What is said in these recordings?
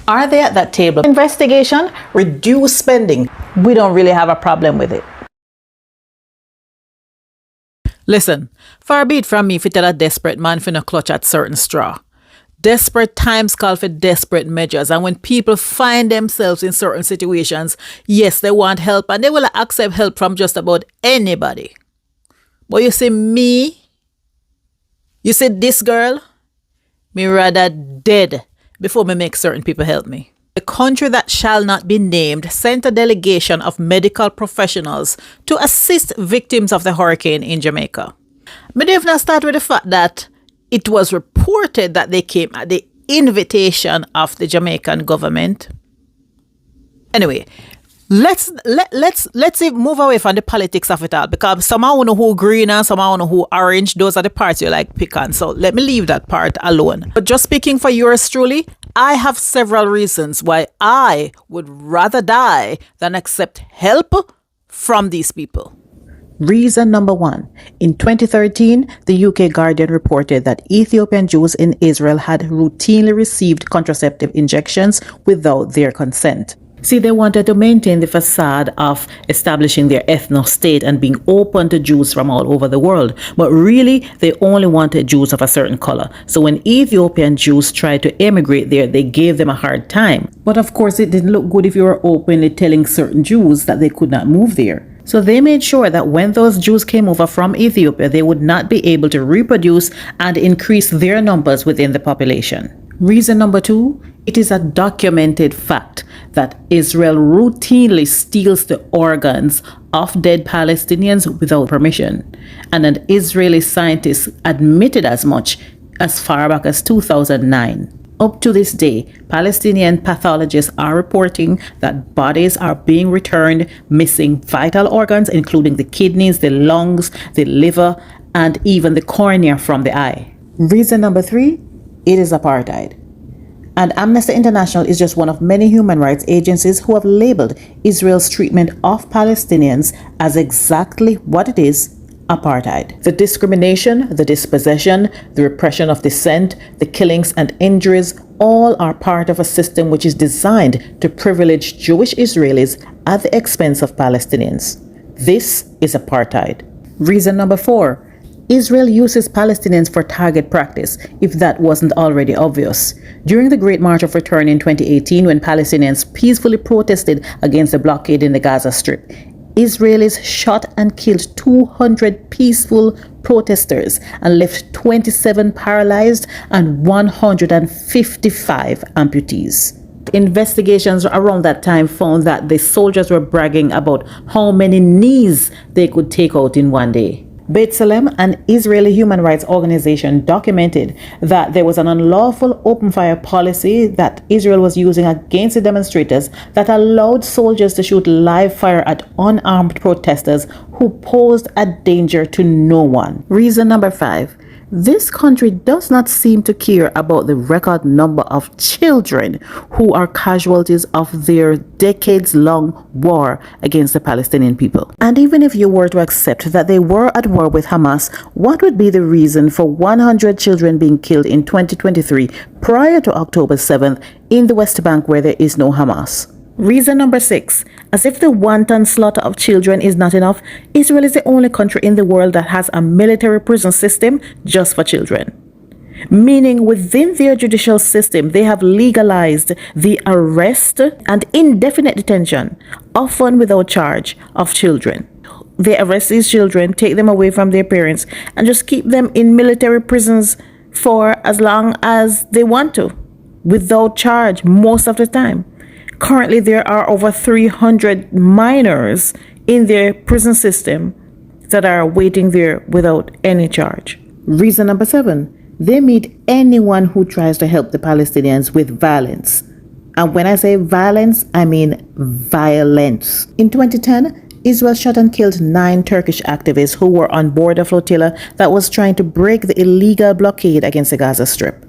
Are they at that table? Investigation, reduce spending. We don't really have a problem with it. Listen, far be it from me if you tell a desperate man for no clutch at certain straw. Desperate times call for desperate measures, and when people find themselves in certain situations, yes, they want help and they will accept help from just about anybody. But you see me, you see this girl, me rather dead before me make certain people help me. The country that shall not be named sent a delegation of medical professionals to assist victims of the hurricane in Jamaica. Me don't even start with the fact that it was reported that they came at the invitation of the Jamaican government. Anyway, let's move away from the politics of it all, because some I know who green and some I know who orange. Those are the parts you like pick on. So let me leave that part alone. But just speaking for yours truly, I have several reasons why I would rather die than accept help from these people. Reason number one. In 2013, the UK Guardian reported that Ethiopian Jews in Israel had routinely received contraceptive injections without their consent. See, they wanted to maintain the facade of establishing their ethnostate and being open to Jews from all over the world. But really, they only wanted Jews of a certain color. So when Ethiopian Jews tried to emigrate there, they gave them a hard time. But of course, it didn't look good if you were openly telling certain Jews that they could not move there. So they made sure that when those Jews came over from Ethiopia, they would not be able to reproduce and increase their numbers within the population. Reason number two, it is a documented fact that Israel routinely steals the organs of dead Palestinians without permission. And an Israeli scientist admitted as much as far back as 2009. Up to this day, Palestinian pathologists are reporting that bodies are being returned missing vital organs, including the kidneys, the lungs, the liver, and even the cornea from the eye. Reason number three, it is apartheid. And Amnesty International is just one of many human rights agencies who have labeled Israel's treatment of Palestinians as exactly what it is: apartheid. The discrimination, the dispossession, the repression of dissent, the killings and injuries, all are part of a system which is designed to privilege Jewish Israelis at the expense of Palestinians. This is apartheid. Reason number four, Israel uses Palestinians for target practice, if that wasn't already obvious. During the Great March of Return in 2018, when Palestinians peacefully protested against the blockade in the Gaza Strip, Israelis shot and killed 200 peaceful protesters and left 27 paralyzed and 155 amputees. Investigations around that time found that the soldiers were bragging about how many knees they could take out in one day. B'Tselem, an Israeli human rights organization, documented that there was an unlawful open fire policy that Israel was using against the demonstrators that allowed soldiers to shoot live fire at unarmed protesters who posed a danger to no one. Reason number five, this country does not seem to care about the record number of children who are casualties of their decades-long war against the Palestinian people. And even if you were to accept that they were at war with Hamas, what would be the reason for 100 children being killed in 2023 prior to October 7th in the West Bank where there is no Hamas? Reason number six, as if the wanton slaughter of children is not enough, Israel is the only country in the world that has a military prison system just for children. Meaning within their judicial system, they have legalized the arrest and indefinite detention, often without charge, of children. They arrest these children, take them away from their parents, and just keep them in military prisons for as long as they want to, without charge most of the time. Currently, there are over 300 minors in their prison system that are waiting there without any charge. Reason number seven, they meet anyone who tries to help the Palestinians with violence. And when I say violence, I mean violence. In 2010, Israel shot and killed 9 Turkish activists who were on board a flotilla that was trying to break the illegal blockade against the Gaza Strip.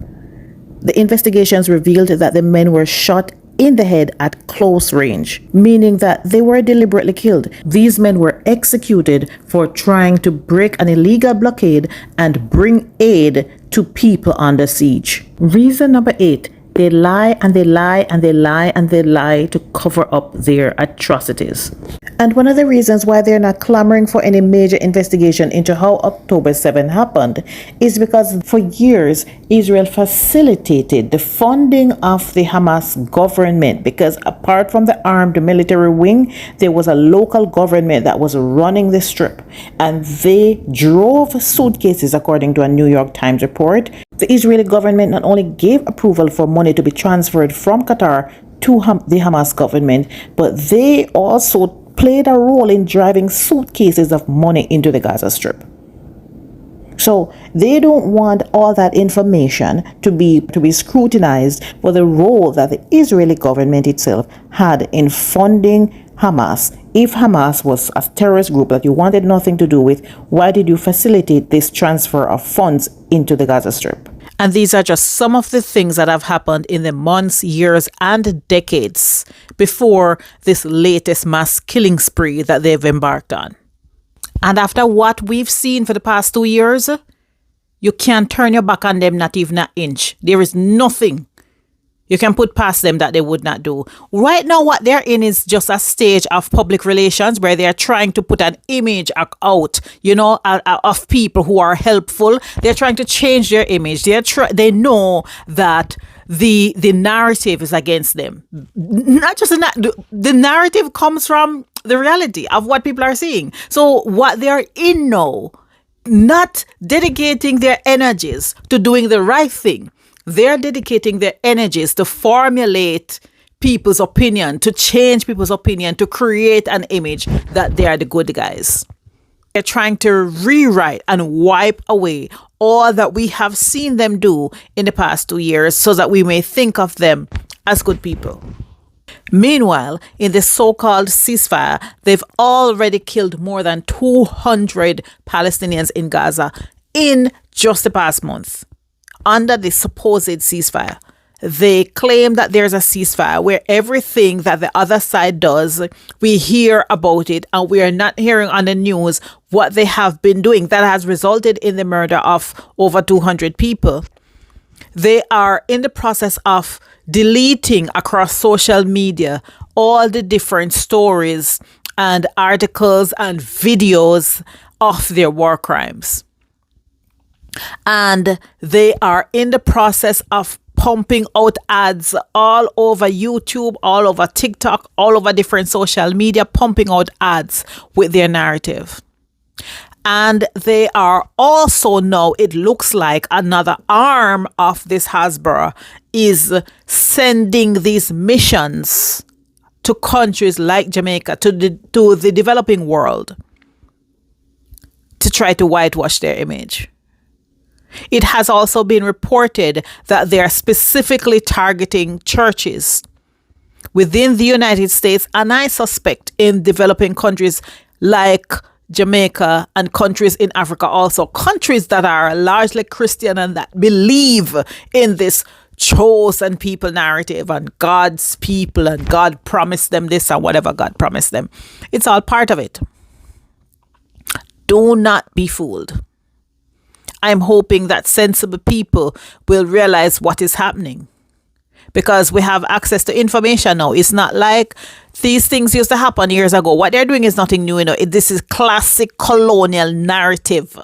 The investigations revealed that the men were shot in the head at close range, meaning that they were deliberately killed. These men were executed for trying to break an illegal blockade and bring aid to people under siege. Reason number 8, They lie and they lie and they lie and they lie to cover up their atrocities. And one of the reasons why they're not clamoring for any major investigation into how October 7 happened is because for years, Israel facilitated the funding of the Hamas government, because apart from the armed military wing, there was a local government that was running the strip, and they drove suitcases, according to a New York Times report. The Israeli government not only gave approval for money to be transferred from Qatar to the Hamas government, but they also played a role in driving suitcases of money into the Gaza Strip. So they don't want all that information to be scrutinized for the role that the Israeli government itself had in funding Hamas. If Hamas was a terrorist group that you wanted nothing to do with, why did you facilitate this transfer of funds into the Gaza Strip? And these are just some of the things that have happened in the months, years, and decades before this latest mass killing spree that they've embarked on. And after what we've seen for the past 2 years, you can't turn your back on them, not even an inch. There is nothing you can put past them that they would not do. Right now, what they're in is just a stage of public relations where they're trying to put an image out, of people who are helpful. They're trying to change their image. They know that the narrative is against them. Not just the narrative comes from the reality of what people are seeing. So what they're in now, not dedicating their energies to doing the right thing. They're dedicating their energies to formulate people's opinion, to change people's opinion, to create an image that they are the good guys. They're trying to rewrite and wipe away all that we have seen them do in the past 2 years so that we may think of them as good people. Meanwhile, in the so-called ceasefire, they've already killed more than 200 Palestinians in Gaza in just the past month. Under the supposed ceasefire, they claim that there's a ceasefire where everything that the other side does, we hear about it, and we are not hearing on the news what they have been doing that has resulted in the murder of over 200 people. They are in the process of deleting across social media all the different stories and articles and videos of their war crimes. And they are in the process of pumping out ads all over YouTube, all over TikTok, all over different social media, pumping out ads with their narrative. And they are also now, it looks like another arm of this Hasbara is sending these missions to countries like Jamaica, to the developing world, to try to whitewash their image. It has also been reported that they are specifically targeting churches within the United States, and I suspect in developing countries like Jamaica and countries in Africa also, countries that are largely Christian and that believe in this chosen people narrative and God's people and God promised them this and whatever God promised them. It's all part of it. Do not be fooled. I'm hoping that sensible people will realize what is happening, because we have access to information now. It's not like these things used to happen years ago. What they're doing is nothing new. This is classic colonial narrative.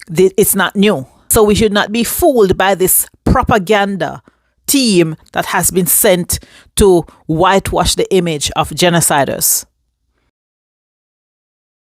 It's not new. So we should not be fooled by this propaganda team that has been sent to whitewash the image of genociders.